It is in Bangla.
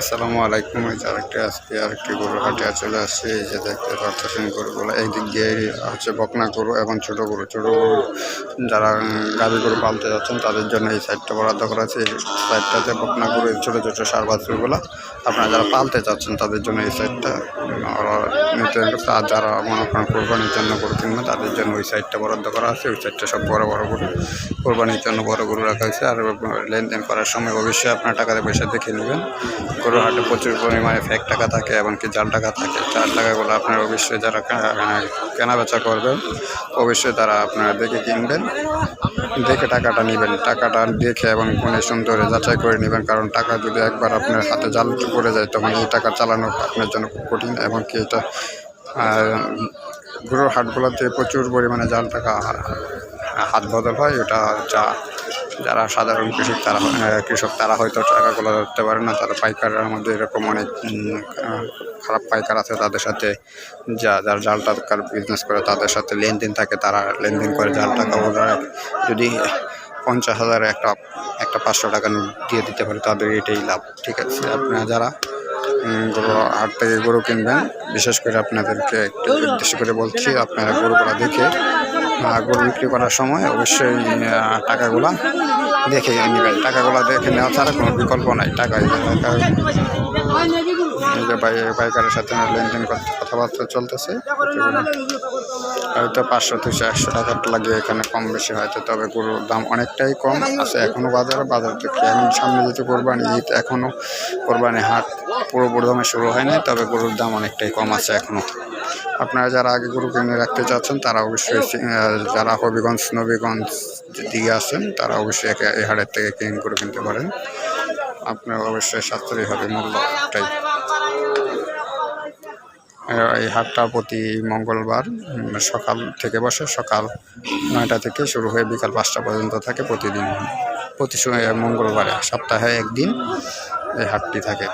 আসসালামু আলাইকুম। এই যে আরেকটি গরুর হাটে চলে আসছে। এই যে দেখতে পাচ্ছেন গরুগুলো এই দিক দিয়ে হচ্ছে বকনা গরু এবং ছোট গরু যারা গাভী গরু পালতে যাচ্ছেন তাদের জন্য এই সাইডটা বরাদ্দ করা আছে। এই সাইডটাতে বকনা গরু ছোট সার বাছুরগুলো আপনারা যারা পালতে চাচ্ছেন তাদের জন্য এই সাইডটা নিতে। আর যারা মনে করেন কোরবানির জন্য গরু কিনবে তাদের জন্য ওই সাইডটা বরাদ্দ করা আছে। ওই সাইডটা সব বড় বড় গরু কোরবানির জন্য বড় গরু রাখা হয়েছে। আর লেনদেন করার সময় অবশ্যই আপনার টাকাতে পয়সা দেখে নেবেন। গরুর হাটে প্রচুর পরিমাণে ফেক টাকা থাকে, এমনকি জাল টাকা থাকে। জাল টাকাগুলো আপনার অবশ্যই যারা কেনা বেচা করবেন অবশ্যই তারা আপনারা দেখে কিনবেন, দেখে টাকাটা নেবেন। টাকাটা দেখে এবং গুণে সুন্দরে যাচাই করে নেবেন, কারণ টাকা যদি একবার আপনার হাতে জাল পড়ে যায় তখন এই টাকা চালানো আপনার জন্য খুব কঠিন। এমনকি এটা গরুর হাটগুলোতে প্রচুর পরিমাণে জাল টাকা হাত বদল হয়। এটা যারা সাধারণ কৃষক তারা হয়তো টাকাগুলো ধরতে পারে না। তারা পাইকাররা মধ্যে এরকম অনেক খারাপ পাইকার আছে, তাদের সাথে যারা জাল টাকার বিজনেস করে তাদের সাথে লেনদেন থাকে, তারা লেনদেন করে জাল টাকা। ওরা যদি 50,000 একটা 500 টাকা দিয়ে দিতে পারে তাদের এটাই লাভ। ঠিক আছে, আপনারা যারা গরু হাট থেকে গরু কিনবেন বিশেষ করে আপনাদেরকে একটু উদ্দেশ্য করে বলছি, আপনারা গরুগুলো দেখে গরু বিক্রি করার সময় অবশ্যই টাকাগুলা দেখে নেবেন। টাকাগুলো দেখে নেওয়া ছাড়া কোনো বিকল্প নাই। পাইকারের সাথে লেনদেন কথাবার্তা চলতেছে। হয়তো 500 থেকে 100 টাকা লাগিয়ে এখানে কম বেশি হয়তো, তবে গরুর দাম অনেকটাই কম আছে এখনও বাজার থেকে। এখন সামনে যেহেতু কোরবানি ঈদ, এখনও কোরবানি হাট পুরোপুরি দামে শুরু হয় নাই, তবে গরুর দাম অনেকটাই কম আছে এখনও। আপনারা যারা আগে গরু কিনে রাখতে চাচ্ছেন তারা অবশ্যই, যারা হবিগঞ্জ নবীগঞ্জ দিকে আসেন তারা অবশ্যই এই হাটের থেকে গরু কিনতে পারেন। আপনার অবশ্যই সাশ্রয়ী হবে মূল্যটাই। এই হাটটা প্রতি মঙ্গলবার সকাল থেকে বসে, সকাল 9টা থেকে শুরু হয়ে বিকাল 5টা পর্যন্ত থাকে প্রতিদিন। প্রতি মঙ্গলবারে সপ্তাহে একদিন এই হাটটি থাকে।